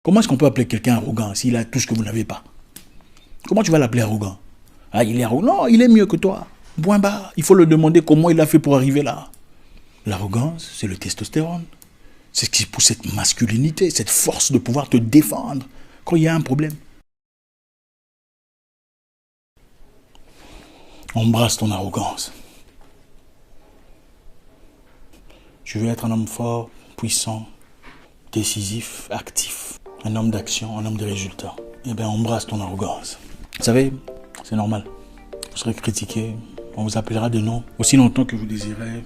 Comment est-ce qu'on peut appeler quelqu'un arrogant s'il a tout ce que vous n'avez pas? Comment tu vas l'appeler arrogant? Ah, il est arrogant. Non, il est mieux que toi. Point barre. Il faut le demander comment il a fait pour arriver là. L'arrogance, c'est le testostérone. C'est ce qui pousse cette masculinité, cette force de pouvoir te défendre quand il y a un problème. Embrasse ton arrogance. Tu veux être un homme fort, puissant, décisif, actif, un homme d'action, un homme de résultats. Eh bien, embrasse ton arrogance. Vous savez, c'est normal. Vous serez critiqué, on vous appellera de noms. Aussi longtemps que vous désirez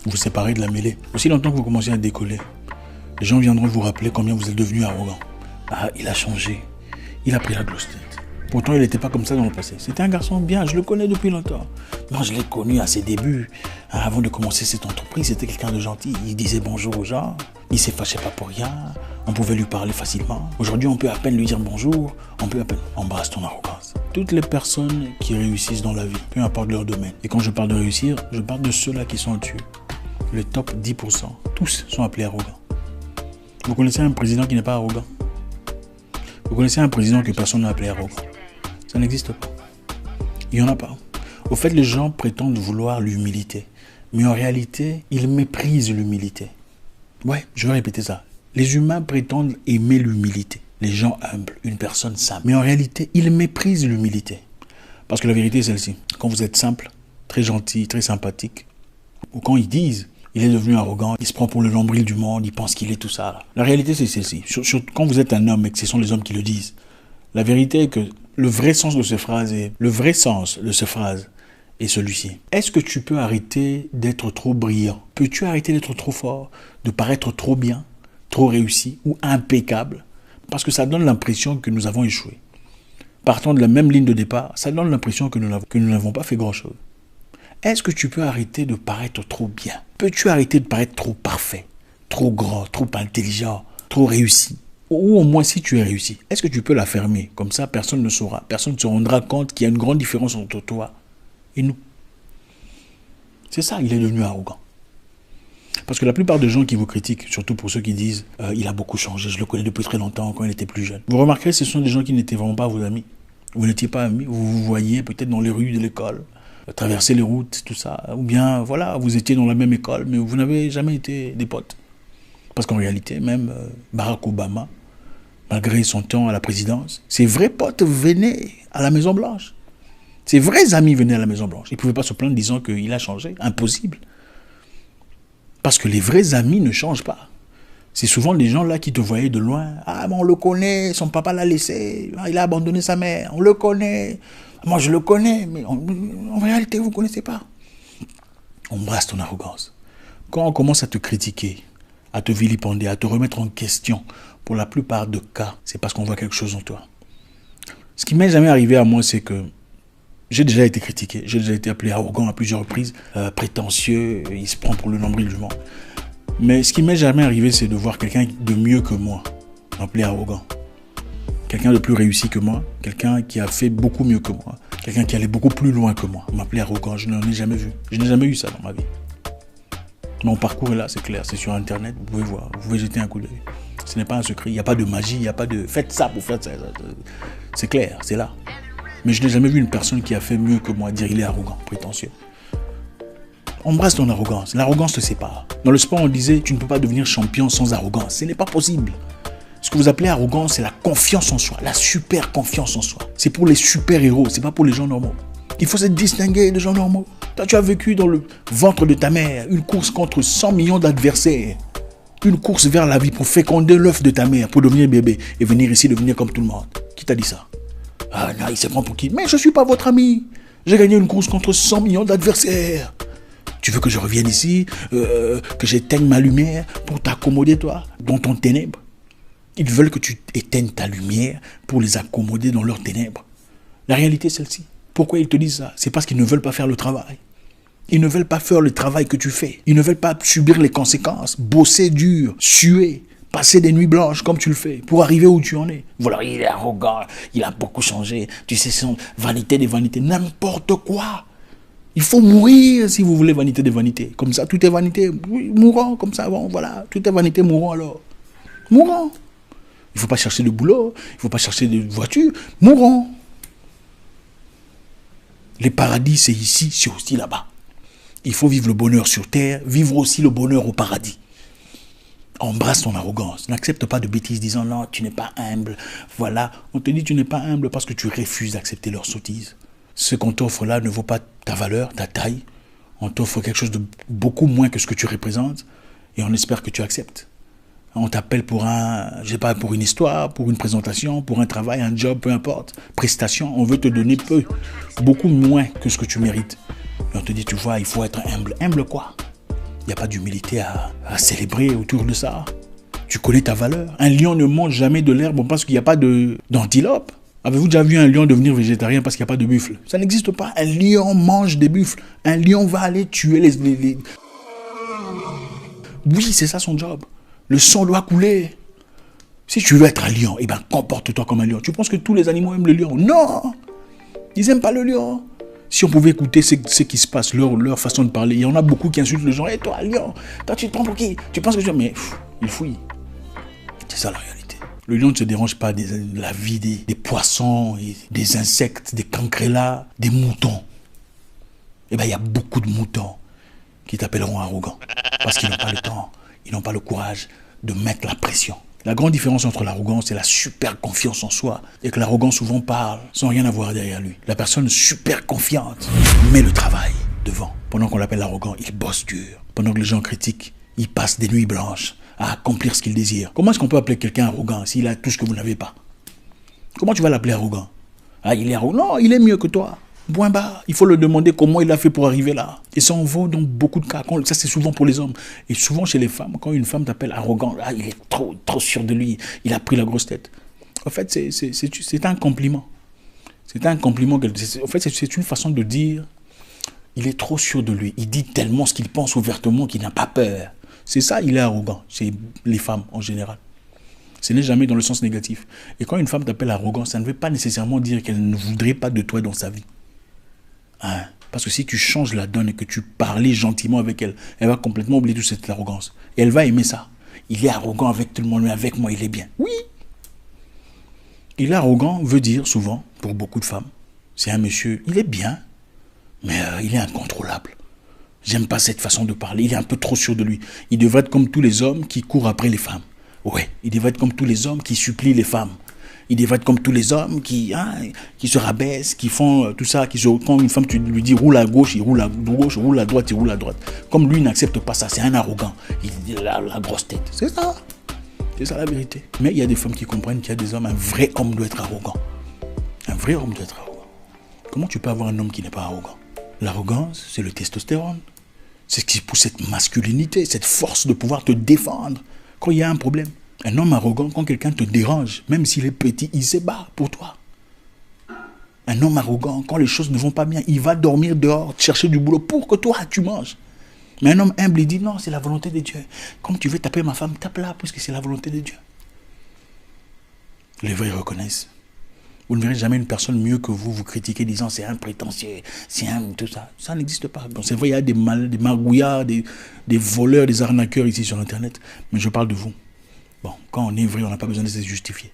vous séparer de la mêlée, aussi longtemps que vous commencez à décoller, les gens viendront vous rappeler combien vous êtes devenu arrogant. Ah, il a changé. Il a pris la grosse tête. Pourtant, il n'était pas comme ça dans le passé. C'était un garçon bien, je le connais depuis longtemps. Moi, je l'ai connu à ses débuts. Avant de commencer cette entreprise, c'était quelqu'un de gentil. Il disait bonjour aux gens. Il ne s'est fâché pas pour rien. On pouvait lui parler facilement. Aujourd'hui, on peut à peine lui dire bonjour. On peut à peine... Embrasse ton arrogance. Toutes les personnes qui réussissent dans la vie, peu importe leur domaine. Et quand je parle de réussir, je parle de ceux-là qui sont au-dessus. Le top 10%. Tous sont appelés arrogants. Vous connaissez un président qui n'est pas arrogant? Vous connaissez un président que personne n'a appelé arrogant? Ça n'existe pas. Il n'y en a pas. Au fait, les gens prétendent vouloir l'humilité. Mais en réalité, ils méprisent l'humilité. Ouais, je vais répéter ça. Les humains prétendent aimer l'humilité. Les gens humbles, une personne simple. Mais en réalité, ils méprisent l'humilité. Parce que la vérité est celle-ci. Quand vous êtes simple, très gentil, très sympathique, ou quand ils disent il est devenu arrogant, il se prend pour le nombril du monde, il pense qu'il est tout ça. La réalité, c'est celle-ci. Quand vous êtes un homme et que ce sont les hommes qui le disent, la vérité est que le vrai sens de ces phrases est celui-ci. Est-ce que tu peux arrêter d'être trop brillant? Peux-tu arrêter d'être trop fort? De paraître trop bien, trop réussi ou impeccable? Parce que ça donne l'impression que nous avons échoué. Partant de la même ligne de départ, ça donne l'impression que nous n'avons pas fait grand-chose. Est-ce que tu peux arrêter de paraître trop bien? Peux-tu arrêter de paraître trop parfait, trop grand, trop intelligent, trop réussi? Ou au moins si tu es réussi, est-ce que tu peux la fermer? Comme ça, personne ne saura, personne ne se rendra compte qu'il y a une grande différence entre toi et nous. C'est ça, il est devenu arrogant. Parce que la plupart des gens qui vous critiquent, surtout pour ceux qui disent il a beaucoup changé, je le connais depuis très longtemps quand il était plus jeune. Vous remarquerez, ce sont des gens qui n'étaient vraiment pas vos amis. Vous n'étiez pas amis, vous vous voyez peut-être dans les rues de l'école, traverser les routes, tout ça. Ou bien, voilà, vous étiez dans la même école, mais vous n'avez jamais été des potes. Parce qu'en réalité, même Barack Obama, malgré son temps à la présidence, ses vrais potes venaient à la Maison-Blanche. Ses vrais amis venaient à la Maison-Blanche. Ils ne pouvaient pas se plaindre disant qu'il a changé. Impossible. Parce que les vrais amis ne changent pas. C'est souvent les gens là qui te voyaient de loin. Ah, mais on le connaît, son papa l'a laissé, il a abandonné sa mère, on le connaît. Moi, je le connais, mais en réalité, vous ne connaissez pas. Embrasse ton arrogance. Quand on commence à te critiquer, à te vilipender, à te remettre en question, pour la plupart des cas, c'est parce qu'on voit quelque chose en toi. Ce qui m'est jamais arrivé à moi, c'est que j'ai déjà été critiqué, j'ai déjà été appelé arrogant à plusieurs reprises, prétentieux, il se prend pour le nombril du monde. Mais ce qui m'est jamais arrivé, c'est de voir quelqu'un de mieux que moi m'appeler arrogant. Quelqu'un de plus réussi que moi, quelqu'un qui a fait beaucoup mieux que moi, quelqu'un qui allait beaucoup plus loin que moi, m'appeler arrogant, je n'en ai jamais vu. Je n'ai jamais eu ça dans ma vie. Mon parcours est là, c'est clair, c'est sur Internet, vous pouvez voir, vous pouvez jeter un coup d'œil. Ce n'est pas un secret, il n'y a pas de magie, il n'y a pas de faites ça pour faire ça. C'est clair, c'est là. Mais je n'ai jamais vu une personne qui a fait mieux que moi dire il est arrogant, prétentieux. Embrasse ton arrogance, l'arrogance te sépare. Dans le sport, on disait tu ne peux pas devenir champion sans arrogance, ce n'est pas possible. Ce que vous appelez arrogance, c'est la confiance en soi, la super confiance en soi. C'est pour les super-héros, c'est pas pour les gens normaux. Il faut se distinguer des gens normaux. Toi, tu as vécu dans le ventre de ta mère une course contre 100 millions d'adversaires. Une course vers la vie pour féconder l'œuf de ta mère, pour devenir bébé et venir ici devenir comme tout le monde. Qui t'a dit ça? Ah non, il se prend pour qui? Mais je ne suis pas votre ami. J'ai gagné une course contre 100 millions d'adversaires. Tu veux que je revienne ici, que j'éteigne ma lumière pour t'accommoder toi, dans ton ténèbre? Ils veulent que tu éteignes ta lumière pour les accommoder dans leurs ténèbres. La réalité est celle-ci. Pourquoi ils te disent ça? C'est parce qu'ils ne veulent pas faire le travail. Ils ne veulent pas faire le travail que tu fais. Ils ne veulent pas subir les conséquences, bosser dur, suer, passer des nuits blanches comme tu le fais pour arriver où tu en es. Voilà, il est arrogant, il a beaucoup changé. Tu sais, c'est vanité des vanités, n'importe quoi. Il faut mourir si vous voulez vanité des vanités. Comme ça, tout est vanité. Oui, mourant, comme ça, bon, voilà. Tout est vanité, mourant alors. Mourant. Il ne faut pas chercher de boulot, il ne faut pas chercher de voiture. Mourons. Les paradis, c'est ici, c'est aussi là-bas. Il faut vivre le bonheur sur terre, vivre aussi le bonheur au paradis. Embrasse ton arrogance. N'accepte pas de bêtises disant non, tu n'es pas humble. Voilà, on te dit tu n'es pas humble parce que tu refuses d'accepter leurs sottises. Ce qu'on t'offre là ne vaut pas ta valeur, ta taille. On t'offre quelque chose de beaucoup moins que ce que tu représentes et on espère que tu acceptes. On t'appelle pour pour une histoire, pour une présentation, pour un travail, un job, peu importe. Prestation, on veut te donner beaucoup moins que ce que tu mérites. Et on te dit, tu vois, il faut être humble. Humble quoi? Il n'y a pas d'humilité à célébrer autour de ça. Tu connais ta valeur. Un lion ne mange jamais de l'herbe parce qu'il n'y a pas d'antilope. Avez-vous déjà vu un lion devenir végétarien parce qu'il n'y a pas de buffle? Ça n'existe pas. Un lion mange des buffles. Un lion va aller tuer les... Oui, c'est ça son job. Le sang doit couler. Si tu veux être un lion, eh ben comporte-toi comme un lion. Tu penses que tous les animaux aiment le lion? Non! Ils n'aiment pas le lion. Si on pouvait écouter ce qui se passe, leur façon de parler, il y en a beaucoup qui insultent le genre. Hé, toi, lion, toi, tu te prends pour qui? Tu penses que je... Mais il fouille. C'est ça la réalité. Le lion ne se dérange pas de la vie des poissons, et des insectes, des cancrelats, des moutons. Eh bien, il y a beaucoup de moutons qui t'appelleront arrogant. Parce qu'ils n'ont pas le temps, ils n'ont pas le courage de mettre la pression. La grande différence entre l'arrogance et la super confiance en soi est que l'arrogance souvent parle sans rien avoir derrière lui. La personne super confiante met le travail devant. Pendant qu'on l'appelle arrogant, il bosse dur. Pendant que les gens critiquent, il passe des nuits blanches à accomplir ce qu'il désire. Comment est-ce qu'on peut appeler quelqu'un arrogant s'il a tout ce que vous n'avez pas? Comment tu vas l'appeler arrogant? Ah, il est arrogant. Non, il est mieux que toi. Point barre. Il faut le demander comment il a fait pour arriver là. Et ça en vaut dans beaucoup de cas. Ça, c'est souvent pour les hommes. Et souvent chez les femmes, quand une femme t'appelle arrogant, ah, il est trop sûr de lui, il a pris la grosse tête. En fait, c'est un compliment. C'est un compliment. En fait, c'est une façon de dire, il est trop sûr de lui. Il dit tellement ce qu'il pense ouvertement qu'il n'a pas peur. C'est ça, il est arrogant chez les femmes en général. Ce n'est jamais dans le sens négatif. Et quand une femme t'appelle arrogant, ça ne veut pas nécessairement dire qu'elle ne voudrait pas de toi dans sa vie. Hein? Parce que si tu changes la donne et que tu parlais gentiment avec elle, elle va complètement oublier toute cette arrogance. Et elle va aimer ça. Il est arrogant avec tout le monde, mais avec moi, il est bien. Oui. Il est arrogant veut dire souvent, pour beaucoup de femmes, c'est un monsieur, il est bien, mais il est incontrôlable. J'aime pas cette façon de parler, il est un peu trop sûr de lui. Il devrait être comme tous les hommes qui courent après les femmes. Ouais, il devrait être comme tous les hommes qui supplient les femmes. Il devrait être comme tous les hommes qui se rabaissent, qui font tout ça, quand une femme, tu lui dis roule à gauche, il roule à gauche, roule à droite, il roule à droite. Comme lui, il n'accepte pas ça, c'est un arrogant. Il a la grosse tête. C'est ça. C'est ça la vérité. Mais il y a des femmes qui comprennent qu'il y a des hommes, un vrai homme doit être arrogant. Un vrai homme doit être arrogant. Comment tu peux avoir un homme qui n'est pas arrogant? L'arrogance, c'est le testostérone. C'est ce qui pousse cette masculinité, cette force de pouvoir te défendre quand il y a un problème. Un homme arrogant, quand quelqu'un te dérange, même s'il est petit, il se bat pour toi. Un homme arrogant, quand les choses ne vont pas bien, il va dormir dehors, chercher du boulot pour que toi, tu manges. Mais un homme humble, il dit non, c'est la volonté de Dieu. Comme tu veux taper ma femme, tape-la, puisque c'est la volonté de Dieu. Les vrais reconnaissent. Vous ne verrez jamais une personne mieux que vous critiquer, disant c'est un prétentieux, c'est un tout ça. Ça n'existe pas. Bon, c'est vrai, il y a des magouillards, des voleurs, des arnaqueurs ici sur Internet, mais je parle de vous. Bon, quand on est vrai, on n'a pas besoin de se justifier.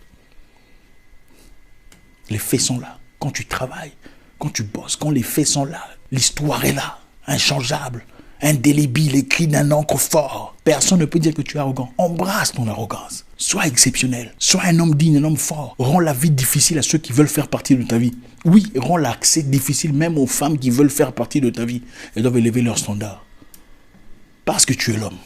Les faits sont là. Quand tu travailles, quand tu bosses, quand les faits sont là, l'histoire est là, inchangeable, indélébile, écrit d'un encre fort. Personne ne peut dire que tu es arrogant. Embrasse ton arrogance. Sois exceptionnel. Sois un homme digne, un homme fort. Rends la vie difficile à ceux qui veulent faire partie de ta vie. Oui, rends l'accès difficile même aux femmes qui veulent faire partie de ta vie. Elles doivent élever leurs standards. Parce que tu es l'homme.